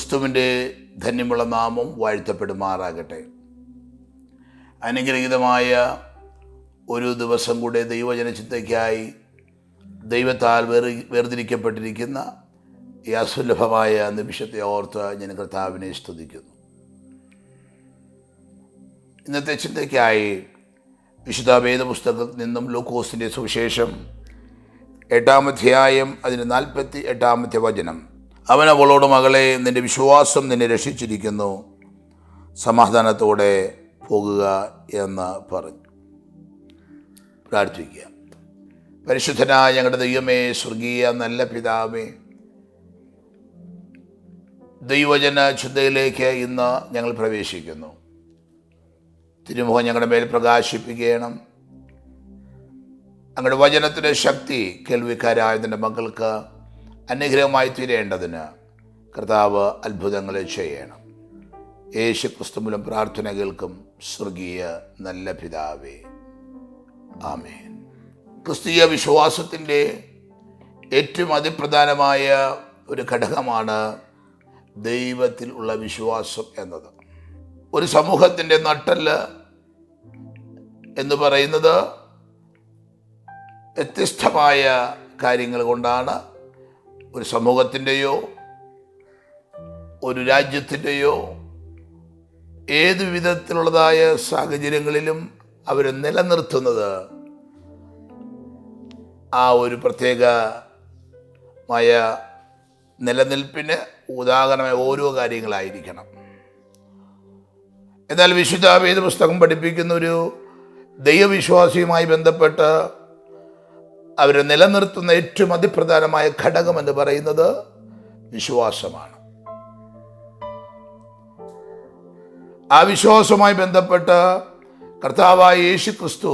ക്രിസ്തുവിൻ്റെ ധന്യമുള്ള നാമം വാഴ്ത്തപ്പെടുമാറാകട്ടെ. അനുഗ്രഹീതമായ ഒരു ദിവസം കൂടെ ദൈവജന ചിന്തയ്ക്കായി ദൈവത്താൽ വേർതിരിക്കപ്പെട്ടിരിക്കുന്ന ഈ അസുലഭമായ നിമിഷത്തെ ഓർത്ത് ഞാൻ കർത്താവിനെ സ്തുതിക്കുന്നു. ഇന്നത്തെ ചിന്തയ്ക്കായി വിശുദ്ധ വേദപുസ്തകത്തിൽ നിന്നും ലൂക്കോസിൻ്റെ സുവിശേഷം 8-ാം അധ്യായം അതിൻ്റെ 48-ാമത്തെ വചനം. അവൻ അവളോട്, മകളെ, നിൻ്റെ വിശ്വാസം നിന്നെ രക്ഷിച്ചിരിക്കുന്നു, സമാധാനത്തോടെ പോകുക എന്ന് പറഞ്ഞു. പ്രാർത്ഥിക്കുക. പരിശുദ്ധനായ ഞങ്ങളുടെ ദൈവമേ, സ്വർഗീയ നല്ല പിതാവേ, ദൈവജന ചിന്തയിലേക്ക് ഇന്ന് ഞങ്ങൾ പ്രവേശിക്കുന്നു. തിരുമുഖം ഞങ്ങളുടെ മേൽ പ്രകാശിപ്പിക്കണം. അങ്ങയുടെ വചനത്തിൻ്റെ ശക്തി കേൾവിക്കാരായതിൻ്റെ മക്കൾക്ക് അനുഗ്രഹമായി തീരേണ്ടതിന് കർത്താവ് അത്ഭുതങ്ങളെ ചെയ്യണം. യേശു ക്രിസ്തു മൂലം പ്രാർത്ഥന കേൾക്കും സ്വർഗീയ നല്ല പിതാവേ, ആമേൻ. ക്രിസ്തീയ വിശ്വാസത്തിൻ്റെ ഏറ്റവും അതിപ്രധാനമായ ഒരു ഘടകമാണ് ദൈവത്തിൽ ഉള്ള വിശ്വാസം എന്നത്. ഒരു സമൂഹത്തിൻ്റെ നട്ടെല്ല് എന്ന് പറയുന്നത് വ്യത്യസ്തമായ കാര്യങ്ങൾ കൊണ്ടാണ് ഒരു സമൂഹത്തിൻ്റെയോ ഒരു രാജ്യത്തിൻ്റെയോ ഏതു വിധത്തിലുള്ളതായ സാഹചര്യങ്ങളിലും അവർ നിലനിർത്തുന്നത് ആ ഒരു പ്രത്യേകമായ നിലനിൽപ്പിന് ഉദാഹരണമായ ഓരോ കാര്യങ്ങളായിരിക്കണം. എന്നാൽ വിശുദ്ധ വേദപുസ്തകം പഠിപ്പിക്കുന്ന ഒരു ദൈവവിശ്വാസിയുമായി ബന്ധപ്പെട്ട് അവർ നിലനിർത്തുന്ന ഏറ്റവും അതിപ്രധാനമായ ഘടകം എന്ന് പറയുന്നത് വിശ്വാസമാണ്. ആ വിശ്വാസവുമായി ബന്ധപ്പെട്ട് കർത്താവായ യേശു ക്രിസ്തു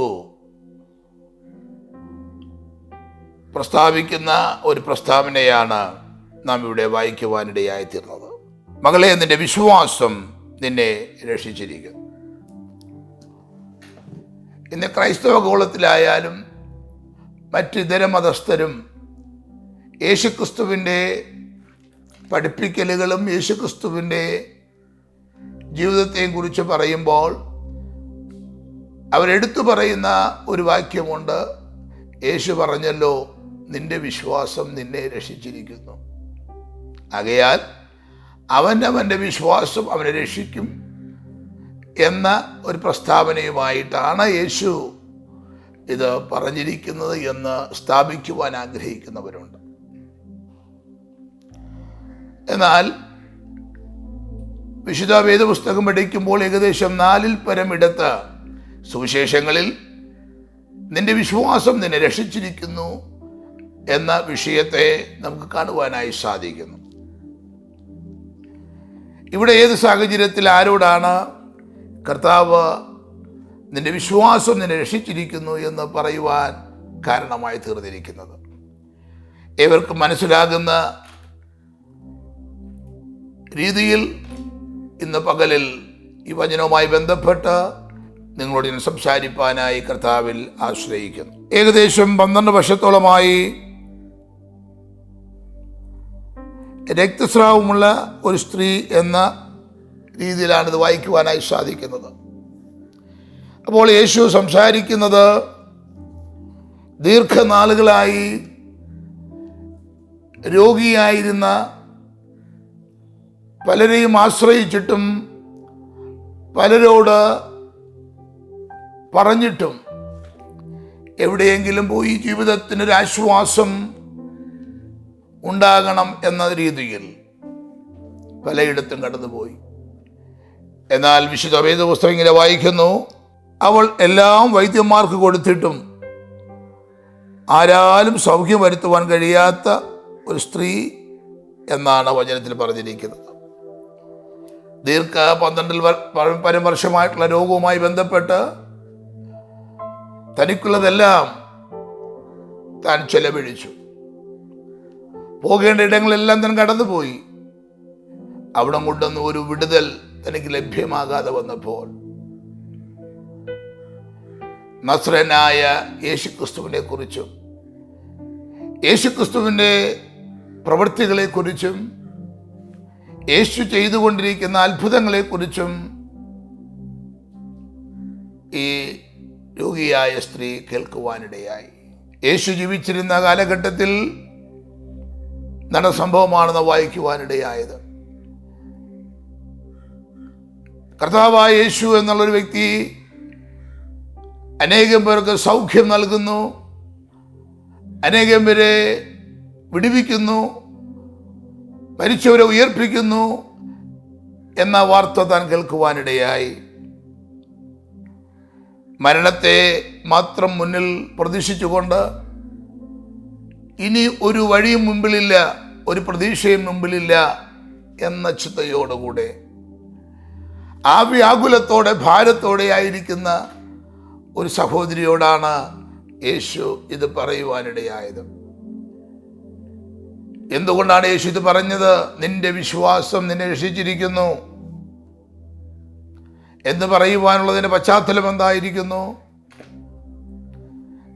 പ്രസ്താവിക്കുന്ന ഒരു പ്രസ്താവനയാണ് നാം ഇവിടെ വായിക്കുവാനിടയായി തീർന്നത്. മകളെ, നിന്റെ വിശ്വാസം നിന്നെ രക്ഷിച്ചിരിക്കുന്നു. ഇന്ന് ക്രൈസ്തവ ഗോളത്തിലായാലും മറ്റിതര മതസ്ഥരും യേശുക്രിസ്തുവിൻ്റെ പഠിപ്പിക്കലുകളും യേശുക്രിസ്തുവിൻ്റെ ജീവിതത്തെയും കുറിച്ച് പറയുമ്പോൾ അവരെടുത്തു പറയുന്ന ഒരു വാക്യമുണ്ട്. യേശു പറഞ്ഞല്ലോ, നിന്റെ വിശ്വാസം നിന്നെ രക്ഷിച്ചിരിക്കുന്നു. ആകയാൽ അവൻ്റെ വിശ്വാസം അവനെ രക്ഷിക്കും എന്ന ഒരു പ്രസ്താവനയുമായിട്ടാണ് യേശു ഇത് പറഞ്ഞിരിക്കുന്നത് എന്ന് സ്ഥാപിക്കുവാൻ ആഗ്രഹിക്കുന്നവരുണ്ട്. എന്നാൽ വിശുദ്ധ വേദപുസ്തകം പഠിക്കുമ്പോൾ ഏകദേശം 4-ൽ പരം ഇടത്ത് സുവിശേഷങ്ങളിൽ നിന്റെ വിശ്വാസം നിന്നെ രക്ഷിച്ചിരിക്കുന്നു എന്ന വിഷയത്തെ നമുക്ക് കാണുവാനായി സാധിക്കുന്നു. ഇവിടെ ഏത് സാഹചര്യത്തിൽ ആരോടാണ് കർത്താവ് നിന്റെ വിശ്വാസം നിന്നെ രക്ഷിച്ചിരിക്കുന്നു എന്ന് പറയുവാൻ കാരണമായി തീർന്നിരിക്കുന്നത്? ഏവർക്കും മനസ്സിലാകുന്ന രീതിയിൽ ഇന്ന് പകലിൽ ഈ വചനവുമായി ബന്ധപ്പെട്ട് നിങ്ങളോട് ഞാൻ സംസാരിപ്പാനായി കർത്താവിൽ ആശ്രയിക്കുന്നു. ഏകദേശം 12 വർഷത്തോളമായി രക്തസ്രാവമുള്ള ഒരു സ്ത്രീ എന്ന രീതിയിലാണ് ഇത് വായിക്കുവാനായി സാധിക്കുന്നത്. അപ്പോൾ യേശു സംസാരിക്കുന്നത് ദീർഘനാളുകളായി രോഗിയായിരുന്ന, പലരെയും ആശ്രയിച്ചിട്ടും പലരോട് പറഞ്ഞിട്ടും എവിടെയെങ്കിലും പോയി ജീവിതത്തിനൊരാശ്വാസം ഉണ്ടാകണം എന്ന രീതിയിൽ പലയിടത്തും കടന്നുപോയി. എന്നാൽ വിശുദ്ധ വേദപുസ്തകം ഇങ്ങനെ വായിക്കുന്നു, അവൾ എല്ലാം വൈദ്യന്മാർക്ക് കൊടുത്തിട്ടും ആരാലും സൗഖ്യം വരുത്തുവാൻ കഴിയാത്ത ഒരു സ്ത്രീ എന്നാണ് വചനത്തിൽ പറഞ്ഞിരിക്കുന്നത്. 12 പരം വർഷമായിട്ടുള്ള രോഗവുമായി ബന്ധപ്പെട്ട് തനിക്കുള്ളതെല്ലാം താൻ ചെലവഴിച്ചു. പോകേണ്ട ഇടങ്ങളെല്ലാം താൻ കടന്നുപോയി. അവിടെ കൊണ്ടൊന്നും ഒരു വിടുതൽ തനിക്ക് ലഭ്യമാകാതെ വന്നപ്പോൾ നസ്രനായ യേശുക്രിസ്തുവിനെ കുറിച്ചും യേശുക്രിസ്തുവിൻ്റെ പ്രവൃത്തികളെക്കുറിച്ചും യേശു ചെയ്തുകൊണ്ടിരിക്കുന്ന അത്ഭുതങ്ങളെക്കുറിച്ചും ഈ രോഗിയായ സ്ത്രീ കേൾക്കുവാനിടയായി. യേശു ജീവിച്ചിരുന്ന കാലഘട്ടത്തിൽ നടന്ന സംഭവമാണെന്ന് വായിക്കുവാനിടയായത്. കർത്താവായ യേശു എന്നുള്ളൊരു വ്യക്തി അനേകം പേർക്ക് സൗഖ്യം നൽകുന്നു, അനേകം പേരെ വിടുവിക്കുന്നു, മരിച്ചവരെ ഉയർപ്പിക്കുന്നു എന്ന വാർത്ത താൻ കേൾക്കുവാനിടയായി. മരണത്തെ മാത്രം മുന്നിൽ പ്രതീക്ഷിച്ചുകൊണ്ട് ഇനി ഒരു വഴിയും മുമ്പിലില്ല, ഒരു പ്രതീക്ഷയും മുമ്പിലില്ല എന്ന ചിന്തയോടുകൂടെ ആ വ്യാകുലത്തോടെ ഭാരത്തോടെ ആയിരിക്കുന്ന ഒരു സഹോദരിയോടാണ് യേശു ഇത് പറയുവാനിടയായത്. എന്തുകൊണ്ടാണ് യേശു ഇത് പറഞ്ഞത്? നിന്റെ വിശ്വാസം നിന്നെ രക്ഷിച്ചിരിക്കുന്നു എന്ന് പറയുവാനുള്ളതിൻ്റെ പശ്ചാത്തലം എന്തായിരിക്കുന്നു?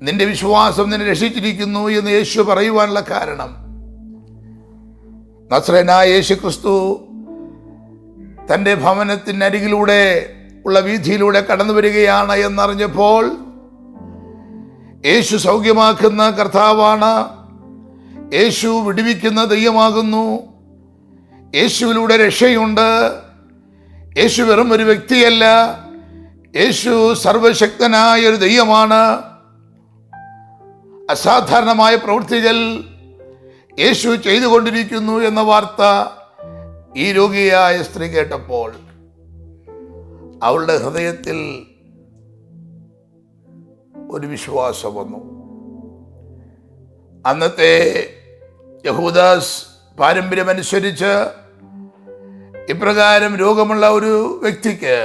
നിന്റെ വിശ്വാസം നിന്നെ രക്ഷിച്ചിരിക്കുന്നു എന്ന് യേശു പറയുവാനുള്ള കാരണം, നസ്രയനായ യേശു ക്രിസ്തു തൻ്റെ ഭവനത്തിനരികിലൂടെ ഉള്ള വീഥിയിലൂടെ കടന്നു വരികയാണ് എന്നറിഞ്ഞപ്പോൾ യേശു സൗഖ്യമാക്കുന്ന കർത്താവാണ്, യേശു വിടുവിക്കുന്ന ദൈവമാകുന്നു, യേശുവിലൂടെ രക്ഷയുണ്ട്, യേശു വെറും ഒരു വ്യക്തിയല്ല, യേശു സർവശക്തനായ ഒരു ദൈവമാണ്. അസാധാരണമായ പ്രവൃത്തികൾ യേശു ചെയ്തുകൊണ്ടിരിക്കുന്നു എന്ന വാർത്ത ഈ രോഗിയായ സ്ത്രീ കേട്ടപ്പോൾ അവളുടെ ഹൃദയത്തിൽ ഒരു വിശ്വാസം വന്നു. അന്നത്തെ യഹൂദാസ് പാരമ്പര്യമനുസരിച്ച് ഇപ്രകാരം രോഗമുള്ള ഒരു വ്യക്തിക്ക്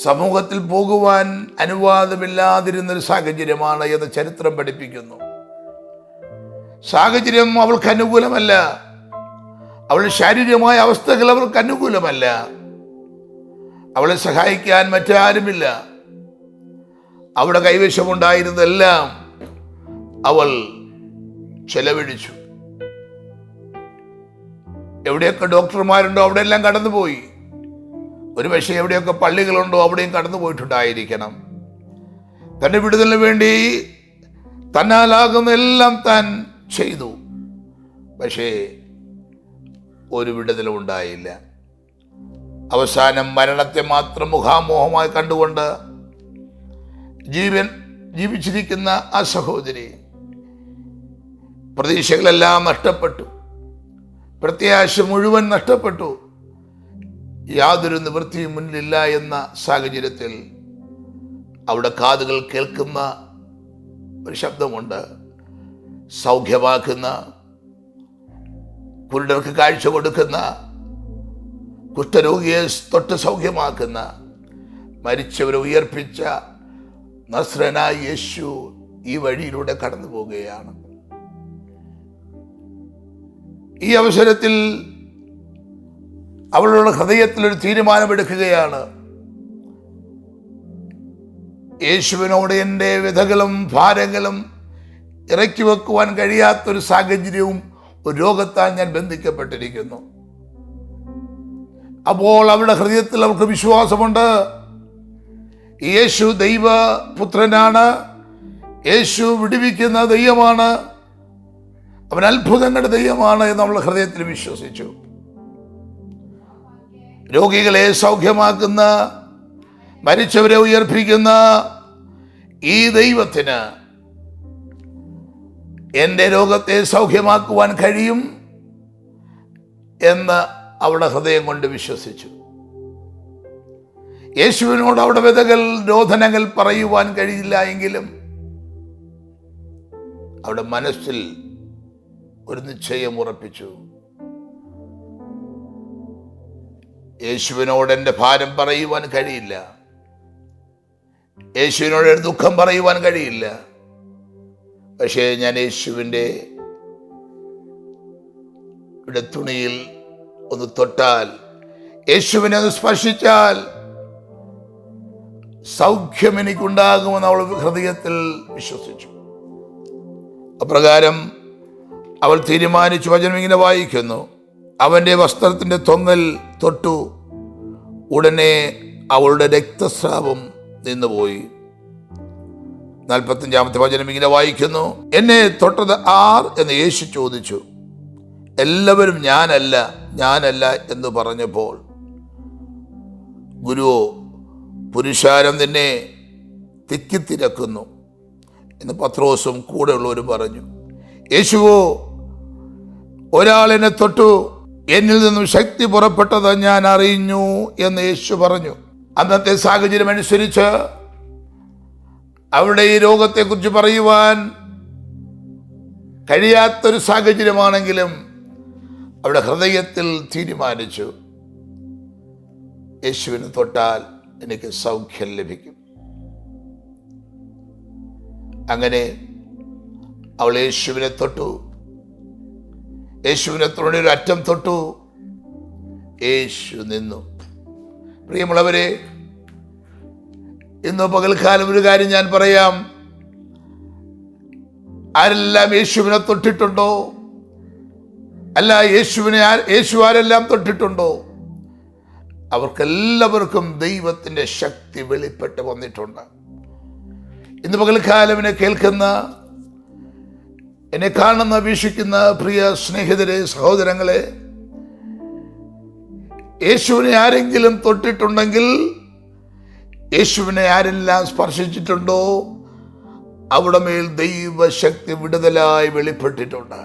സമൂഹത്തിൽ പോകുവാൻ അനുവാദമില്ലാതിരുന്നൊരു സാഹചര്യമാണ് എന്ന് ചരിത്രം പഠിപ്പിക്കുന്നു. സാഹചര്യം അവൾക്ക് അനുകൂലമല്ല, അവളുടെ ശാരീരികമായ അവസ്ഥകൾ അവൾക്ക് അനുകൂലമല്ല, അവളെ സഹായിക്കാൻ മറ്റാരുമില്ല. അവിടെ കൈവശമുണ്ടായിരുന്നതെല്ലാം അവൾ ചെലവഴിച്ചു. എവിടെയൊക്കെ ഡോക്ടർമാരുണ്ടോ അവിടെയെല്ലാം കടന്നുപോയി. ഒരു പക്ഷേ എവിടെയൊക്കെ പള്ളികളുണ്ടോ അവിടെയും കടന്നു പോയിട്ടുണ്ടായിരിക്കണം. തൻ്റെ വിടുതലിന് വേണ്ടി തന്നാലാകുന്ന എല്ലാം താൻ ചെയ്തു. പക്ഷേ ഒരു വിടുതലും ഉണ്ടായില്ല. അവസാനം മരണത്തെ മാത്രം മുഖാമുഖമായി കണ്ടുകൊണ്ട് ജീവിച്ചിരിക്കുന്ന ആ സഹോദരി പ്രതീക്ഷകളെല്ലാം നഷ്ടപ്പെട്ടു, പ്രത്യാശ മുഴുവൻ നഷ്ടപ്പെട്ടു. യാതൊരു നിവൃത്തിയും മുന്നിലില്ല എന്ന സാഹചര്യത്തിൽ അവിടെ കാതുകൾ കേൾക്കുന്ന ഒരു ശബ്ദമുണ്ട്. സൗഖ്യമാക്കുന്ന, കുരുടർക്ക് കാഴ്ച കൊടുക്കുന്ന, കുഷ്ഠരോഗിയെ തൊട്ട് സൗഖ്യമാക്കുന്ന, മരിച്ചവരെ ഉയർപ്പിച്ച നസ്രയനായ യേശു ഈ വഴിയിലൂടെ കടന്നു പോവുകയാണ്. ഈ അവസരത്തിൽ അവളുടെ ഹൃദയത്തിലൊരു തീരുമാനമെടുക്കുകയാണ്. യേശുവിനോട് എൻ്റെ വ്യഥകളും ഭാരങ്ങളും ഇറക്കി വെക്കുവാൻ കഴിയാത്തൊരു സാഹചര്യവും ഒരു രോഗത്താൽ ഞാൻ ബന്ധിക്കപ്പെട്ടിരിക്കുന്നു. അപ്പോൾ അവളുടെ ഹൃദയത്തിൽ അവൾക്ക് വിശ്വാസമുണ്ട്. യേശു ദൈവപുത്രനാണ്, യേശു വിടുവിക്കുന്ന ദൈവമാണ്, അവൻ അത്ഭുതങ്ങളുടെ ദൈവമാണ് എന്ന് അവളുടെ ഹൃദയത്തിൽ വിശ്വസിച്ചു. രോഗികളെ സൗഖ്യമാക്കുന്ന, മരിച്ചവരെ ഉയർപ്പിക്കുന്ന ഈ ദൈവത്തിന് എൻ്റെ രോഗത്തെ സൗഖ്യമാക്കുവാൻ കഴിയും എന്ന് അവളുടെ ഹൃദയം കൊണ്ട് വിശ്വസിച്ചു. യേശുവിനോട് അവിടെ വ്യതകൾ, രോധനങ്ങൾ പറയുവാൻ കഴിയില്ല എങ്കിലും അവിടെ മനസ്സിൽ ഒരു നിശ്ചയം ഉറപ്പിച്ചു. യേശുവിനോട് എൻ്റെ ഭാരം പറയുവാൻ കഴിയില്ല, യേശുവിനോട് ദുഃഖം പറയുവാൻ കഴിയില്ല. പക്ഷേ ഞാൻ യേശുവിൻ്റെ തുണിയിൽ ഒന്ന് തൊട്ടാൽ, യേശുവിനെ ഒന്ന് സ്പർശിച്ചാൽ സൗഖ്യം എനിക്കുണ്ടാകുമെന്ന് അവൾ ഹൃദയത്തിൽ വിശ്വസിച്ചു. അപ്രകാരം അവൾ തീരുമാനിച്ചു. വചനം ഇങ്ങനെ വായിക്കുന്നു: അവൻ്റെ വസ്ത്രത്തിൻ്റെ തൊങ്ങൽ തൊട്ടു. ഉടനെ അവളുടെ രക്തസ്രാവം നിന്നുപോയി. 45-ാമത്തെ വചനം ഇങ്ങനെ വായിക്കുന്നു: എന്നെ തൊട്ടത് ആർ എന്ന് യേശു ചോദിച്ചു. എല്ലാവരും ഞാനല്ല, ഞാനല്ല എന്ന് പറഞ്ഞപ്പോൾ, ഗുരുവോ, പുരുഷാരം നിന്നെ തിക്കിത്തിരക്കുന്നു എന്ന് പത്രോസും കൂടെയുള്ളവരും പറഞ്ഞു. യേശുവോ, ഒരാൾ എന്നെ തൊട്ടു, എന്നിൽ നിന്നും ശക്തി പുറപ്പെട്ടത് ഞാൻ അറിഞ്ഞു എന്ന് യേശു പറഞ്ഞു. അന്നത്തെ സാഹചര്യം അനുസരിച്ച് അവിടെ ഈ രോഗത്തെക്കുറിച്ച് പറയുവാൻ കഴിയാത്തൊരു സാഹചര്യമാണെങ്കിലും അവിടെ ഹൃദയത്തിൽ തീരുമാനിച്ചു, യേശുവിനെ തൊട്ടാൽ എനിക്ക് സൗഖ്യം ലഭിക്കും. അങ്ങനെ അവൾ യേശുവിനെ തൊട്ടു. യേശുവിനെ തൊടി ഒരു അറ്റം തൊട്ടു. യേശു നിന്നു. പ്രിയമുള്ളവരെ, ഇന്ന് പകൽക്കാലം ഒരു കാര്യം ഞാൻ പറയാം. ആരെല്ലാം യേശുവിനെ തൊട്ടിട്ടുണ്ടോ, അല്ല യേശു ആരെല്ലാം തൊട്ടിട്ടുണ്ടോ, അവർക്കെല്ലാവർക്കും ദൈവത്തിൻ്റെ ശക്തി വെളിപ്പെട്ട് വന്നിട്ടുണ്ട്. ഇന്ന് പകൽക്കാലം എന്നെ കേൾക്കുന്ന, എന്നെ കാണുന്ന, വീക്ഷിക്കുന്ന പ്രിയ സ്നേഹിതരെ, സഹോദരങ്ങളെ, യേശുവിനെ ആരെങ്കിലും തൊട്ടിട്ടുണ്ടെങ്കിൽ, യേശുവിനെ ആരെല്ലാം സ്പർശിച്ചിട്ടുണ്ടോ, അവിടെ മേൽ ദൈവശക്തി വിടുതലായി വെളിപ്പെട്ടിട്ടുണ്ട്.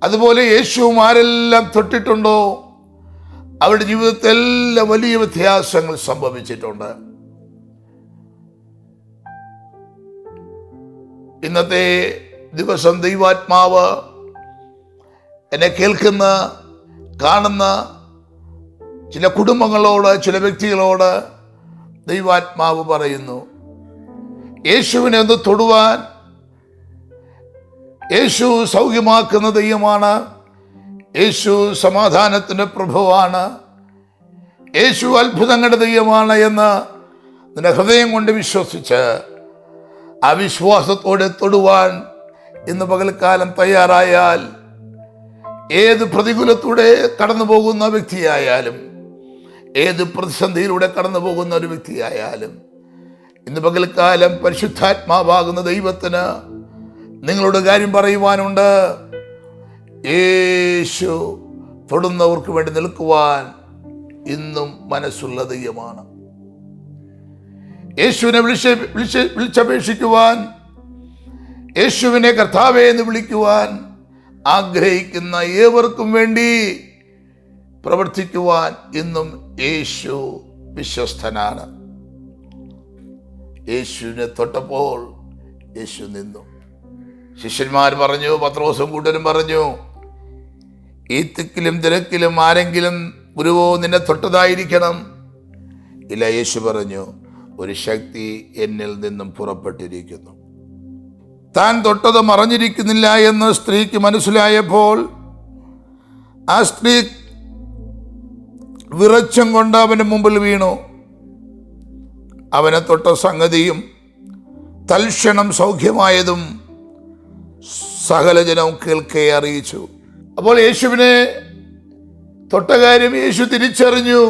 അതുപോലെ യേശുവും ആരെല്ലാം തൊട്ടിട്ടുണ്ടോ, അവരുടെ ജീവിതത്തിൽ എല്ലാം വലിയ വ്യത്യാസങ്ങൾ സംഭവിച്ചിട്ടുണ്ട്. ഇന്നത്തെ ദിവസം ദൈവാത്മാവ് എന്നെ കേൾക്കുന്ന, കാണുന്ന ചില കുടുംബങ്ങളോട്, ചില വ്യക്തികളോട് ദൈവാത്മാവ് പറയുന്നു, യേശുവിനെ ഒന്ന് തൊടുവാൻ. യേശു സൗഖ്യമാക്കുന്ന ദൈവമാണ്. യേശു സമാധാനത്തിൻ്റെ പ്രഭുവാണ്. യേശു അത്ഭുതങ്ങളുടെ ദൈവമാണ് എന്ന് നിന്റെ ഹൃദയം കൊണ്ട് വിശ്വസിച്ച് ആ വിശ്വാസത്തോടെ തൊടുവാൻ ഇന്ന് പകൽക്കാലം തയ്യാറായാൽ, ഏത് പ്രതികൂലത്തൂടെ കടന്നു പോകുന്ന വ്യക്തിയായാലും, ഏത് പ്രതിസന്ധിയിലൂടെ കടന്നു പോകുന്ന ഒരു വ്യക്തിയായാലും, ഇന്ന് പകൽക്കാലം പരിശുദ്ധാത്മാവാകുന്ന ദൈവത്തിന് നിങ്ങളോട് കാര്യം പറയുവാനുണ്ട്. യേശു തൊടുന്നവർക്ക് വേണ്ടി നിൽക്കുവാൻ ഇന്നും മനസ്സുള്ള ദൈവമാണ്. യേശുവിനെ വിളിച്ചപേക്ഷിക്കുവാൻ, യേശുവിനെ കർത്താവേ എന്ന് വിളിക്കുവാൻ ആഗ്രഹിക്കുന്ന ഏവർക്കും വേണ്ടി പ്രവർത്തിക്കുവാൻ ഇന്നും യേശു വിശ്വസ്തനാണ്. യേശുവിനെ തൊട്ടപ്പോൾ യേശു നിന്നു. ശിഷ്യന്മാർ പറഞ്ഞു, പത്രോസും കൂട്ടരും പറഞ്ഞു, ഈ തിക്കിലും തിരക്കിലും ആരെങ്കിലും ഗുരുവോ നിന്നെ തൊട്ടതായിരിക്കണം. ഇല്ല, യേശു പറഞ്ഞു, ഒരു ശക്തി എന്നിൽ നിന്നും പുറപ്പെട്ടിരിക്കുന്നു. താൻ തൊട്ടത് മറഞ്ഞിരിക്കുന്നില്ല എന്ന് സ്ത്രീക്ക് മനസ്സിലായപ്പോൾ ആ സ്ത്രീ വിറച്ചും കൊണ്ട് അവൻ്റെ മുമ്പിൽ വീണു. അവനെ തൊട്ട സംഗതിയും തൽക്ഷണം സൗഖ്യമായതും സകല ജനവും കേൾക്കെ അറിയിച്ചു. അപ്പോൾ യേശുവിനെ തൊട്ട കാര്യം യേശു തിരിച്ചറിഞ്ഞു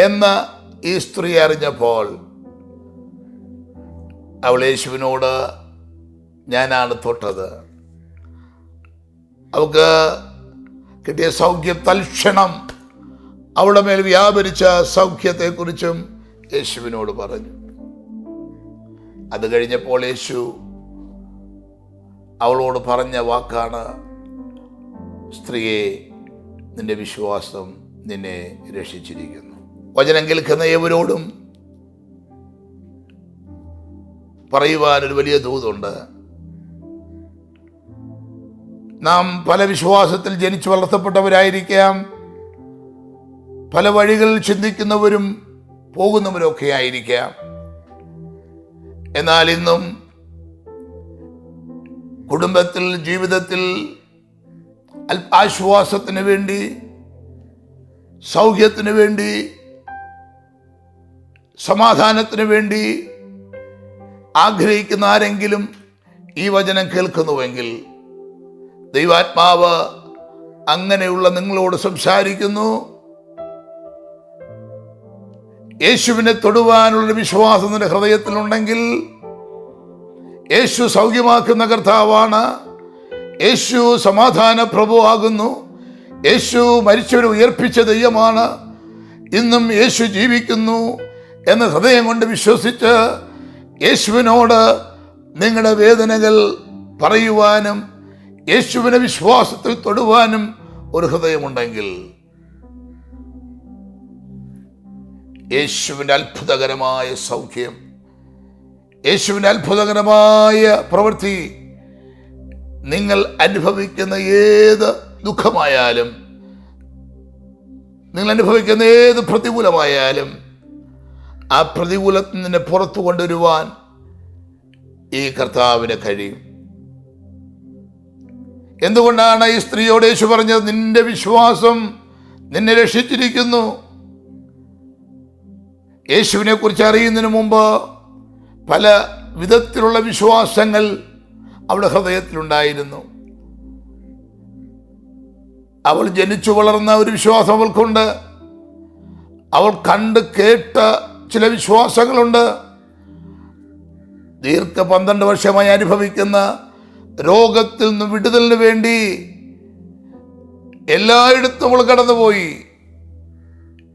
എന്ന് ഈ സ്ത്രീ അറിഞ്ഞപ്പോൾ അവൾ യേശുവിനോട്, ഞാനാണ് തൊട്ടത്. അവൾക്ക് കിട്ടിയ സൗഖ്യം തൽക്ഷണം അവളുടെ മേൽ വ്യാപരിച്ച സൗഖ്യത്തെക്കുറിച്ചും യേശുവിനോട് പറഞ്ഞു. അത് കഴിഞ്ഞപ്പോൾ യേശു അവളോട് പറഞ്ഞ വാക്കാണ്, സ്ത്രീയെ, നിന്റെ വിശ്വാസം നിന്നെ രക്ഷിച്ചിരിക്കുന്നു. വചനം കേൾക്കുന്ന ഏവരോടും പറയുവാനൊരു വലിയ ദൂതുണ്ട്. നാം പല വിശ്വാസത്തിൽ ജനിച്ചു വളർത്തപ്പെട്ടവരായിരിക്കാം, പല വഴികളിൽ ചിന്തിക്കുന്നവരും പോകുന്നവരൊക്കെ ആയിരിക്കാം. എന്നാൽ ഇന്നും കുടുംബത്തിൽ, ജീവിതത്തിൽ ആശ്വാസത്തിന് വേണ്ടി, സൗഖ്യത്തിന് വേണ്ടി, സമാധാനത്തിന് വേണ്ടി ആഗ്രഹിക്കുന്ന ആരെങ്കിലും ഈ വചനം കേൾക്കുന്നുവെങ്കിൽ ദൈവാത്മാവ് അങ്ങനെയുള്ള നിങ്ങളോട് സംസാരിക്കുന്നു. യേശുവിനെ തൊടുവാനുള്ള വിശ്വാസം നിന്റെ ഹൃദയത്തിലുണ്ടെങ്കിൽ, യേശു സൗഖ്യമാക്കുന്ന കർത്താവാണ്, യേശു സമാധാന പ്രഭുവാകുന്നു, യേശു മരിച്ചവരെ ഉയർപ്പിച്ച ദൈവമാണ്, ഇന്നും യേശു ജീവിക്കുന്നു എന്ന് ഹൃദയം കൊണ്ട് വിശ്വസിച്ച് യേശുവിനോട് നിങ്ങളുടെ വേദനകൾ പറയുവാനും യേശുവിനെ വിശ്വാസത്തിൽ തൊടുവാനും ഒരു ഹൃദയമുണ്ടെങ്കിൽ, യേശുവിൻ്റെ അത്ഭുതകരമായ സൗഖ്യം, യേശുവിൻ്റെ അത്ഭുതകരമായ പ്രവൃത്തി, നിങ്ങൾ അനുഭവിക്കുന്ന ഏത് ദുഃഖമായാലും, നിങ്ങൾ അനുഭവിക്കുന്ന ഏത് പ്രതികൂലമായാലും, ആ പ്രതികൂലത്തിൽ നിന്ന് പുറത്തു കൊണ്ടുവരുവാൻ ഈ കർത്താവിന് കഴിയും. എന്തുകൊണ്ടാണ് ഈ സ്ത്രീയോട് യേശു പറഞ്ഞത്, നിന്റെ വിശ്വാസം നിന്നെ രക്ഷിച്ചിരിക്കുന്നു? യേശുവിനെ കുറിച്ച് അറിയുന്നതിന് മുമ്പ് പല വിധത്തിലുള്ള വിശ്വാസങ്ങൾ അവളുടെ ഹൃദയത്തിലുണ്ടായിരുന്നു. അവൾ ജനിച്ചു വളർന്ന ഒരു വിശ്വാസം അവൾക്കുണ്ട്. അവൾ കണ്ട് കേട്ട ചില വിശ്വാസങ്ങളുണ്ട്. ദീർഘ 12 വർഷമായി അനുഭവിക്കുന്ന രോഗത്തിൽ നിന്ന് വിടുതലിന് വേണ്ടി എല്ലായിടത്തും അവൾ കടന്നുപോയി.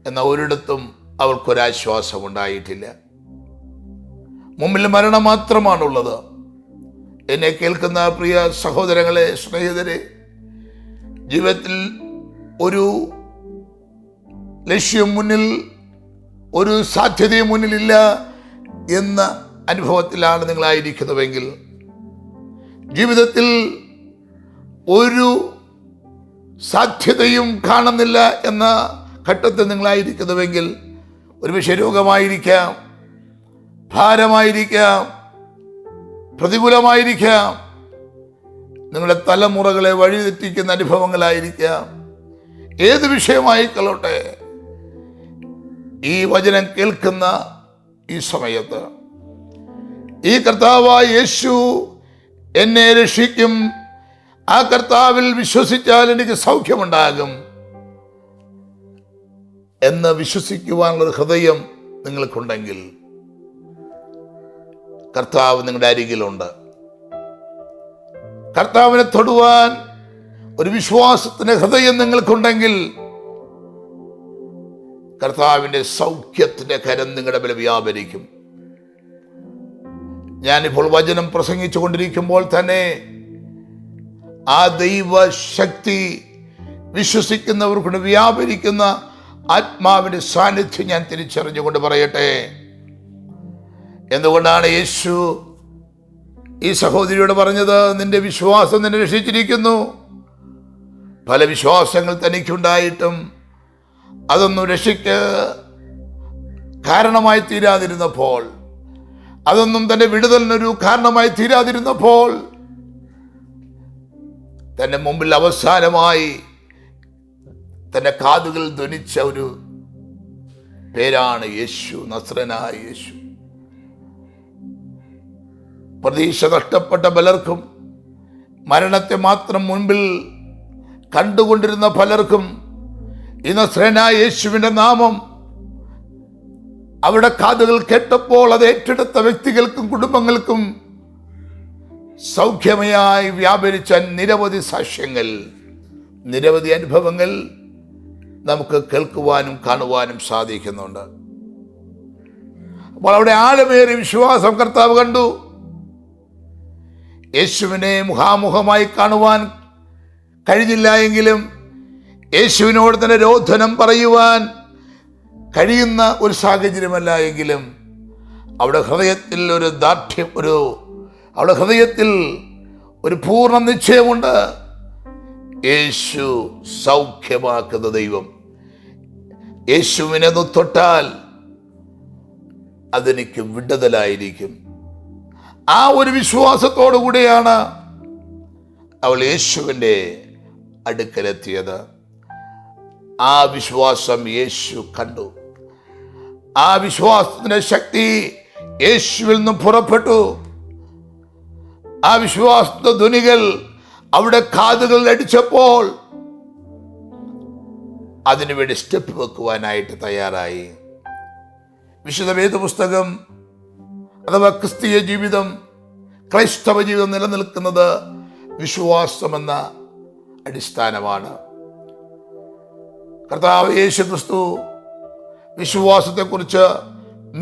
എന്നാൽ ഒരിടത്തും അവൾക്കൊരാശ്വാസം ഉണ്ടായിട്ടില്ല. മുമ്പിൽ മരണം മാത്രമാണുള്ളത്. എന്നെ കേൾക്കുന്ന പ്രിയ സഹോദരങ്ങളെ, സ്നേഹിതരെ, ജീവിതത്തിൽ ഒരു ലക്ഷ്യം മുന്നിൽ, ഒരു സാധ്യതയും മുന്നിലില്ല എന്ന അനുഭവത്തിലാണ് നിങ്ങളായിരിക്കുന്നുവെങ്കിൽ, ജീവിതത്തിൽ ഒരു സാധ്യതയും കാണുന്നില്ല എന്ന ഘട്ടത്തിൽ നിങ്ങളായിരിക്കുന്നുവെങ്കിൽ, ഒരു വിഷരോഗമായിരിക്കാം, ഭാരമായിരിക്കാം, പ്രതികൂലമായിരിക്കാം, നിങ്ങളുടെ തലമുറകളെ വഴിതെറ്റിക്കുന്ന അനുഭവങ്ങളായിരിക്കാം, ഏത് വിഷയമായിക്കൊള്ളട്ടെ, ഈ വചനം കേൾക്കുന്ന ഈ സമയത്ത് ഈ കർത്താവായ യേശു എന്നെ രക്ഷിക്കും, ആ കർത്താവിൽ വിശ്വസിച്ചാൽ എനിക്ക് സൗഖ്യമുണ്ടാകും എന്ന് വിശ്വസിക്കുവാനുള്ളൊരു ഹൃദയം നിങ്ങൾക്കുണ്ടെങ്കിൽ, കർത്താവ് നിങ്ങളുടെ അരികിലുണ്ട്. കർത്താവിനെ തൊടുവാൻ ഒരു വിശ്വാസത്തിന്റെ ഹൃദയം നിങ്ങൾക്കുണ്ടെങ്കിൽ, കർത്താവിൻ്റെ സൗഖ്യത്തിന്റെ കരം നിങ്ങളുടെ മേൽ വ്യാപരിക്കും. ഞാനിപ്പോൾ വചനം പ്രസംഗിച്ചു കൊണ്ടിരിക്കുമ്പോൾ തന്നെ ആ ദൈവശക്തി വിശ്വസിക്കുന്നവർക്കൊണ്ട് വ്യാപരിക്കുന്ന ആത്മാവിൻ്റെ സാന്നിധ്യം ഞാൻ തിരിച്ചറിഞ്ഞുകൊണ്ട് പറയട്ടെ. എന്തുകൊണ്ടാണ് യേശു ഈ സഹോദരിയോട് പറഞ്ഞത്, നിന്റെ വിശ്വാസം നിന്നെ രക്ഷിച്ചിരിക്കുന്നു? പല വിശ്വാസങ്ങൾ തനിക്കുണ്ടായിട്ടും അതൊന്നും രക്ഷയ്ക്ക് കാരണമായി തീരാതിരുന്നപ്പോൾ, അതൊന്നും തൻ്റെ വിടുതലിനൊരു കാരണമായി തീരാതിരുന്നപ്പോൾ, തൻ്റെ മുമ്പിൽ അവസാനമായി തൻ്റെ കാതുകൾ ധ്വനിച്ച ഒരു പേരാണ് യേശു, നസ്രനായ യേശു. പ്രതീക്ഷ നഷ്ടപ്പെട്ട പലർക്കും, മരണത്തെ മാത്രം മുൻപിൽ കണ്ടുകൊണ്ടിരുന്ന പലർക്കും ഈ നസ്രനായ യേശുവിൻ്റെ നാമം അവിടെ കാതുകൾ കേട്ടപ്പോൾ അത് ഏറ്റെടുത്ത വ്യക്തികൾക്കും കുടുംബങ്ങൾക്കും സൗഖ്യമയായി വ്യാപരിച്ച നിരവധി സാക്ഷ്യങ്ങൾ, നിരവധി അനുഭവങ്ങൾ നമുക്ക് കേൾക്കുവാനും കാണുവാനും സാധിക്കുന്നുണ്ട്. അപ്പോൾ അവിടെ ആഴമേറിയ വിശ്വാസം കർത്താവ് കണ്ടു. യേശുവിനെ മുഖാമുഖമായി കാണുവാൻ കഴിഞ്ഞില്ല എങ്കിലും, യേശുവിനോട് തന്നെ രോധനം പറയുവാൻ കഴിയുന്ന ഒരു സാഹചര്യമല്ല എങ്കിലും, അവിടെ ഹൃദയത്തിൽ ഒരു ദാർഢ്യം, അവിടെ ഹൃദയത്തിൽ ഒരു പൂർണ്ണ നിശ്ചയമുണ്ട്. യേശു സൗഖ്യമാക്കുന്ന ദൈവം. യേശുവിനെ തൊട്ടാൽ അതെനിക്ക് വിടുതലായിരിക്കും. ആ ഒരു വിശ്വാസത്തോടു കൂടിയാണ് അവൾ യേശുവിൻ്റെ അടുക്കലെത്തിയത്. ആ വിശ്വാസം യേശു കണ്ടു. ആ വിശ്വാസത്തിന്റെ ശക്തി യേശുവിൽ നിന്ന് പുറപ്പെട്ടു. ആ വിശ്വാസത്തിന്റെ ധ്വനികൾ അവിടെ കാതുകളിൽ അടിച്ചപ്പോൾ അതിനുവേണ്ടി സ്റ്റെപ്പ് വെക്കുവാനായിട്ട് തയ്യാറായി. വിശുദ്ധ വേദപുസ്തകം അഥവാ ക്രിസ്തീയ ജീവിതം, ക്രൈസ്തവ ജീവിതം നിലനിൽക്കുന്നത് വിശ്വാസമെന്ന അടിസ്ഥാനമാണ്. കർത്താവ് യേശു ക്രിസ്തു വിശ്വാസത്തെക്കുറിച്ച്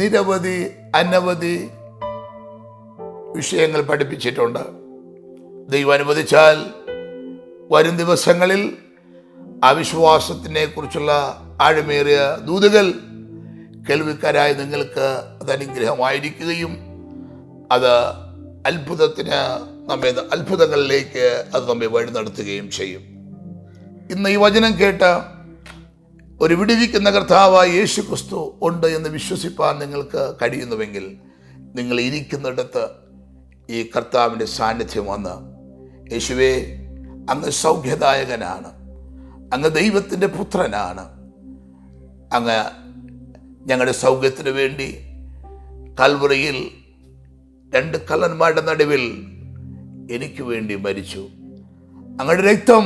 നിരവധി അനവധി വിഷയങ്ങൾ പഠിപ്പിച്ചിട്ടുണ്ട്. ദൈവം അനുവദിച്ചാൽ വരും ദിവസങ്ങളിൽ ആ വിശ്വാസത്തിനെ കുറിച്ചുള്ള ആഴമേറിയ ദൂതുകൾ കേൾവിക്കാരായ നിങ്ങൾക്ക് അത് അനുഗ്രഹമായിരിക്കുകയും അത് അത്ഭുതങ്ങളിലേക്ക് അത് നമ്മെ വഴി നടത്തുകയും ചെയ്യും. ഇന്ന് ഈ വചനം കേട്ട ഒരു വിടുവിക്കുന്ന കർത്താവായ യേശു ക്രിസ്തു ഉണ്ട് എന്ന് വിശ്വസിപ്പാൻ നിങ്ങൾക്ക് കഴിയുന്നുവെങ്കിൽ നിങ്ങൾ ഇരിക്കുന്നിടത്ത് ഈ കർത്താവിൻ്റെ സാന്നിധ്യം വന്ന്, യേശുവേ, അങ്ങ് സൗഖ്യദായകനാണ്, അങ്ങ് ദൈവത്തിൻ്റെ പുത്രനാണ്, അങ്ങ് ഞങ്ങളുടെ സൗഖ്യത്തിന് വേണ്ടി കൽവറിയിൽ 2 കള്ളന്മാരുടെ നടുവിൽ എനിക്ക് വേണ്ടി മരിച്ചു, അങ്ങയുടെ രക്തം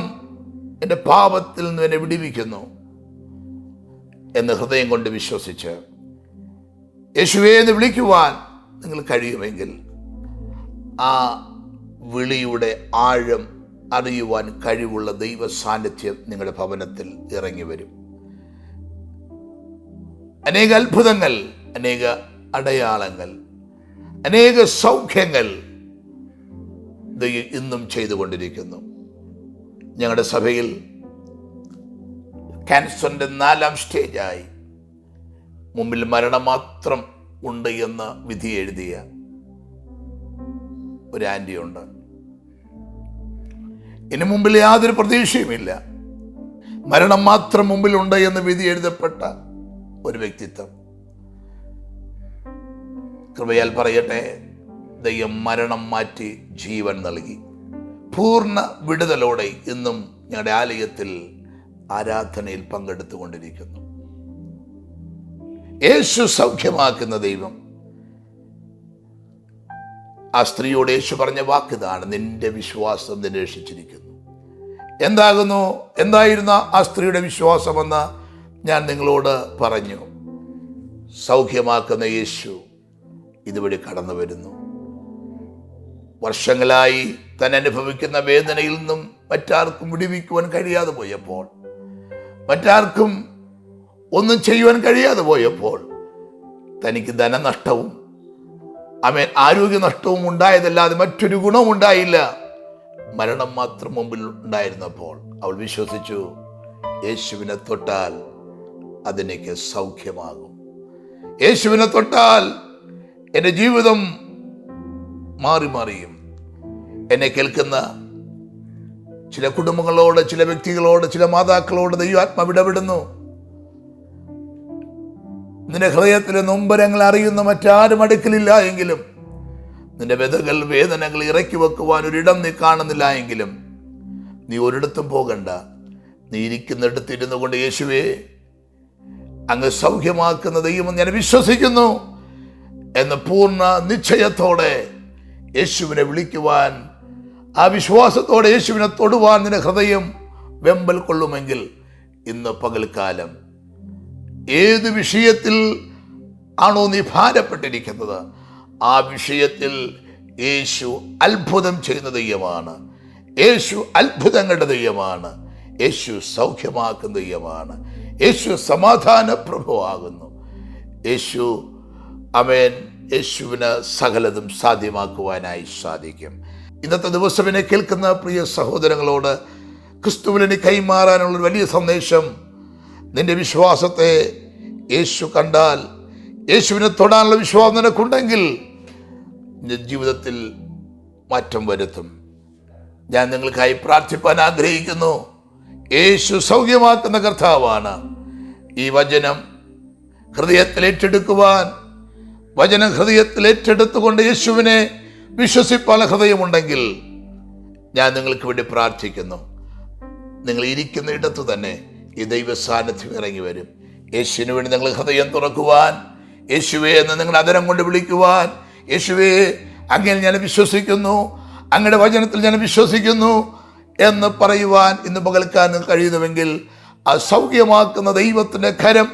എൻ്റെ പാപത്തിൽ നിന്ന് എന്നെ വിടുവിക്കുന്നു എന്ന് ഹൃദയം കൊണ്ട് വിശ്വസിച്ച് യേശുവേ എന്ന് വിളിക്കുവാൻ നിങ്ങൾ കഴിയുമെങ്കിൽ ആ വിളിയുടെ ആഴം അറിയുവാൻ കഴിവുള്ള ദൈവ സാന്നിധ്യം നിങ്ങളുടെ ഭവനത്തിൽ ഇറങ്ങി വരും. അനേക അത്ഭുതങ്ങൾ, അനേക അടയാളങ്ങൾ, അനേക സൗഖ്യങ്ങൾ ദൈവം ഇന്നും ചെയ്തുകൊണ്ടിരിക്കുന്നു. ഞങ്ങളുടെ സഭയിൽ ക്യാൻസറിൻ്റെ 4ാം സ്റ്റേജായി മുമ്പിൽ മരണം മാത്രം ഉണ്ട് എന്ന് വിധി എഴുതിയ ഒരു ആൻറ്റിയുണ്ട്. ഇനി മുമ്പിൽ യാതൊരു പ്രതീക്ഷയുമില്ല, മരണം മാത്രം മുമ്പിലുണ്ട് എന്ന് വിധി എഴുതപ്പെട്ട ഒരു വ്യക്തിത്വം. കൃപയാൽ പറയട്ടെ, ദൈവം മരണം മാറ്റി ജീവൻ നൽകി. പൂർണ്ണ വിടുതലോടെ ഇന്നും ഞങ്ങളുടെ ആലയത്തിൽ ആരാധനയിൽ പങ്കെടുത്തുകൊണ്ടിരിക്കുന്നു. യേശു സൗഖ്യമാക്കുന്ന ദൈവം. ആ സ്ത്രീയോട് യേശു പറഞ്ഞ വാക്കിതാണ്, നിന്റെ വിശ്വാസം നിന്നെ രക്ഷിച്ചിരിക്കുന്നു. എന്തായിരുന്ന ആ സ്ത്രീയുടെ വിശ്വാസമെന്ന് ഞാൻ നിങ്ങളോട് പറഞ്ഞു. സൗഖ്യമാക്കുന്ന യേശു ഇതുവഴി കടന്നു വരുന്നു. വർഷങ്ങളായി താൻ അനുഭവിക്കുന്ന വേദനയിൽ നിന്നും മറ്റാർക്കും വിടുവിക്കുവാൻ കഴിയാതെ പോയപ്പോൾ, മറ്റാർക്കും ഒന്നും ചെയ്യുവാൻ കഴിയാതെ പോയപ്പോൾ, തനിക്ക് ധനനഷ്ടവും ആരോഗ്യനഷ്ടവും ഉണ്ടായതല്ലാതെ മറ്റൊരു ഗുണവും ഉണ്ടായില്ല. മരണം മാത്രം മുമ്പിൽ ഉണ്ടായിരുന്നപ്പോൾ അവൾ വിശ്വസിച്ചു, യേശുവിനെ തൊട്ടാൽ അതെനിക്ക് സൗഖ്യമാകും, യേശുവിനെ തൊട്ടാൽ എൻ്റെ ജീവിതം മാറിയും. എന്നെ കേൾക്കുന്ന ചില കുടുംബങ്ങളോട്, ചില വ്യക്തികളോട്, ചില മാതാക്കളോട് ദൈവാത്മാവ് ഇടപെടുന്നു. നിന്റെ ഹൃദയത്തിലെ നൊമ്പരങ്ങൾ അറിയുന്ന മറ്റാരും അടുക്കലില്ല എങ്കിലും, നിന്റെ വേദനകൾ ഇറക്കി വെക്കുവാൻ ഒരിടം നീ കാണുന്നില്ല എങ്കിലും, നീ ഒരിടത്തും പോകണ്ട. നീ ഇരിക്കുന്നിടത്ത് ഇരുന്നു കൊണ്ട്, യേശുവേ, അങ്ങ് സൗഖ്യമാക്കുന്ന ദൈവം ഞാൻ വിശ്വസിക്കുന്നു എന്ന് പൂർണ്ണ നിശ്ചയത്തോടെ യേശുവിനെ വിളിക്കുവാൻ, ആ വിശ്വാസത്തോടെ യേശുവിനെ തൊടുവാൻ നിന്റെ ഹൃദയം വെമ്പൽ കൊള്ളുമെങ്കിൽ ഇന്ന് പകൽക്കാലം ഏത് വിഷയത്തിൽ ആണോ നീ ഭാരപ്പെട്ടിരിക്കുന്നത്, ആ വിഷയത്തിൽ യേശു അത്ഭുതം ചെയ്യുന്ന ദൈവമാണ്. യേശു അത്ഭുതങ്ങളുടെ ദൈവമാണ്. യേശു സൗഖ്യമാക്കുന്ന ദൈവമാണ്. യേശു സമാധാന പ്രഭുവാകുന്നു. യേശുവിന് സകലതും സാധ്യമാക്കുവാനായി സാധിക്കും. ഇന്നത്തെ ദിവസം എന്നെ കേൾക്കുന്ന പ്രിയ സഹോദരങ്ങളോട് ക്രിസ്തുവിനെ കൈമാറാനുള്ള വലിയ സന്ദേശം, നിന്റെ വിശ്വാസത്തെ യേശു കണ്ടാൽ, യേശുവിനെ തൊടാനുള്ള വിശ്വാസം നിനക്കുണ്ടെങ്കിൽ നിന്റെ ജീവിതത്തിൽ മാറ്റം വരുത്തും. ഞാൻ നിങ്ങൾക്കായി പ്രാർത്ഥിപ്പാൻ ആഗ്രഹിക്കുന്നു. യേശു സൗഖ്യമാക്കുന്ന കർത്താവാണ്. ഈ വചനം ഹൃദയത്തിൽ ഏറ്റെടുക്കുവാൻ, വചനം ഹൃദയത്തിൽ ഏറ്റെടുത്തുകൊണ്ട് യേശുവിനെ വിശ്വസിപ്പാൻ ഹൃദയമുണ്ടെങ്കിൽ ഞാൻ നിങ്ങൾക്ക് വേണ്ടി പ്രാർത്ഥിക്കുന്നു. നിങ്ങൾ ഇരിക്കുന്ന ഇടത്തു തന്നെ ഈ ദൈവ സാന്നിധ്യം ഇറങ്ങി വരും. യേശുവിന് വേണ്ടി നിങ്ങൾ ഹൃദയം തുറക്കുവാൻ, യേശുവേ എന്ന് നിങ്ങളുടെ അധരം കൊണ്ട് വിളിക്കുവാൻ, യേശുവേ, അങ്ങയിൽ ഞാൻ വിശ്വസിക്കുന്നു, അങ്ങയുടെ വചനത്തിൽ ഞാൻ വിശ്വസിക്കുന്നു, എന്ന് പറയുവാൻ ഇന്ന് പകൽക്കാരന് കഴിയുന്നുവെങ്കിൽ, ആ സൗഖ്യമാക്കുന്ന ദൈവത്തിൻ്റെ കരം,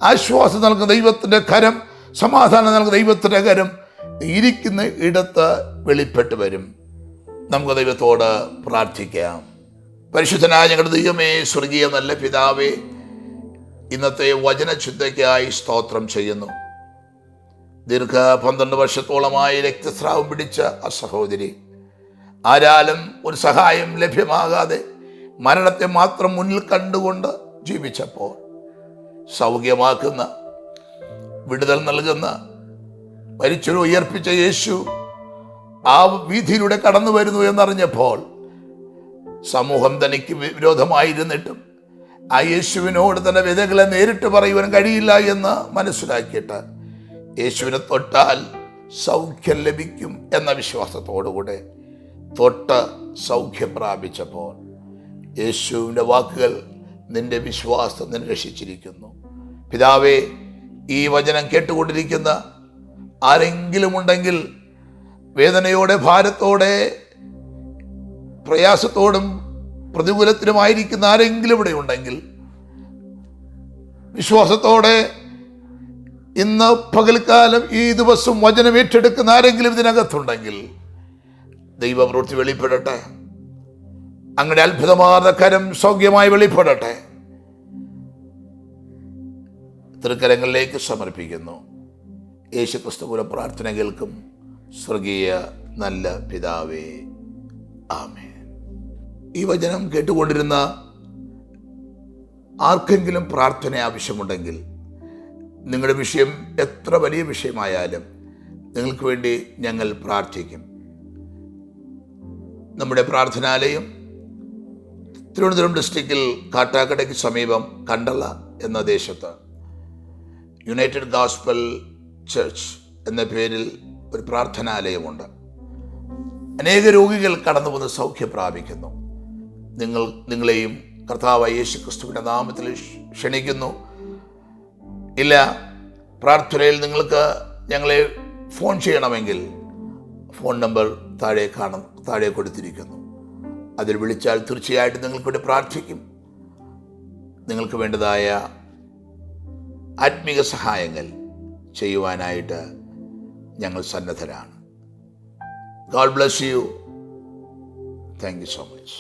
ആശ്വാസം നൽകുന്ന ദൈവത്തിൻ്റെ കരം, സമാധാനം നൽകുന്ന ദൈവത്തിൻ്റെ കരം ഇരിക്കുന്ന ഇടത്ത് വെളിപ്പെട്ട് വരും. നമുക്ക് ദൈവത്തോട് പ്രാർത്ഥിക്കാം. പരിശുദ്ധനായ ഞങ്ങളുടെ ദൈവമേ, സ്വർഗീയ നല്ല പിതാവേ, ഇന്നത്തെ വചനശുദ്ധയ്ക്കായി സ്തോത്രം ചെയ്യുന്നു. ദീർഘ 12 വർഷത്തോളമായി രക്തസ്രാവം പിടിച്ച ആ സഹോദരി ആരാലും ഒരു സഹായം ലഭ്യമാകാതെ മരണത്തെ മാത്രം മുന്നിൽ കണ്ടുകൊണ്ട് ജീവിച്ചപ്പോൾ സൗഖ്യമാക്കുന്ന, വിടുതൽ നൽകുന്ന, മരിച്ചൊരു ഉയർപ്പിച്ച യേശു ആ വീതിയിലൂടെ കടന്നു വരുന്നു എന്നറിഞ്ഞപ്പോൾ സമൂഹം തനിക്ക് വിരോധമായിരുന്നിട്ടും ആ യേശുവിനോട് തന്നെ വിധകളെ നേരിട്ട് പറയുവാൻ കഴിയില്ല എന്ന് മനസ്സിലാക്കിയിട്ട് യേശുവിനെ തൊട്ടാൽ സൗഖ്യം ലഭിക്കും എന്ന വിശ്വാസത്തോടുകൂടെ തൊട്ട് സൗഖ്യം പ്രാപിച്ചപ്പോൾ യേശുവിൻ്റെ വാക്കുകൾ നിന്റെ വിശ്വാസം നിന്നെ രക്ഷിച്ചിരിക്കുന്നു. പിതാവേ, ഈ വചനം കേട്ടുകൊണ്ടിരിക്കുന്ന ആരെങ്കിലും ഉണ്ടെങ്കിൽ, വേദനയോടെ, ഭാരത്തോടെ, പ്രയാസത്തോടും പ്രതികൂലത്തിലുമായിരിക്കുന്ന ആരെങ്കിലും ഇവിടെ ഉണ്ടെങ്കിൽ, വിശ്വാസത്തോടെ ഇന്ന് പകൽക്കാലം ഈ ദിവസം വചനം ഏറ്റെടുക്കുന്ന ആരെങ്കിലും ഇതിനകത്തുണ്ടെങ്കിൽ, ദൈവപ്രവൃത്തി വെളിപ്പെടട്ടെ. അങ്ങനെ അത്ഭുതമാർന്ന കരം സൗഖ്യമായി വെളിപ്പെടട്ടെ. തൃക്കരങ്ങളിലേക്ക് സമർപ്പിക്കുന്നു. യേശുക്രിസ്തു മൂലം പ്രാർത്ഥന കേൾക്കും സ്വർഗീയ നല്ല പിതാവേ, ആമേൻ. ഈ വചനം കേട്ടുകൊണ്ടിരുന്ന ആർക്കെങ്കിലും പ്രാർത്ഥന ആവശ്യമുണ്ടെങ്കിൽ, നിങ്ങളുടെ വിഷയം എത്ര വലിയ വിഷയമായാലും നിങ്ങൾക്ക് വേണ്ടി ഞങ്ങൾ പ്രാർത്ഥിക്കും. നമ്മുടെ പ്രാർത്ഥനാലയം തിരുവനന്തപുരം ഡിസ്ട്രിക്റ്റിൽ കാട്ടാക്കടയ്ക്ക് സമീപം കണ്ടള എന്ന ദേശത്ത് യുണൈറ്റഡ് ഗോസ്പൽ ചർച്ച് എന്ന പേരിൽ ഒരു പ്രാർത്ഥനാലയമുണ്ട്. അനേക രോഗികൾ കടന്നു വന്ന് സൗഖ്യം പ്രാപിക്കുന്നു. നിങ്ങളെയും കർത്താവായ യേശുക്രിസ്തുവിൻ്റെ നാമത്തിൽ ക്ഷണിക്കുന്നു. ഇല്ല, പ്രാർത്ഥനയിൽ നിങ്ങൾക്ക് ഞങ്ങളെ ഫോൺ ചെയ്യണമെങ്കിൽ ഫോൺ നമ്പർ താഴെ കൊടുത്തിരിക്കുന്നു. അതിൽ വിളിച്ചാൽ തീർച്ചയായിട്ടും നിങ്ങൾക്ക് വേണ്ടി പ്രാർത്ഥിക്കും. നിങ്ങൾക്ക് വേണ്ടതായ ആത്മീക സഹായങ്ങൾ ചെയ്യുവാനായിട്ട് ഞങ്ങൾ സന്നദ്ധരാണ്. God bless you. Thank you so much.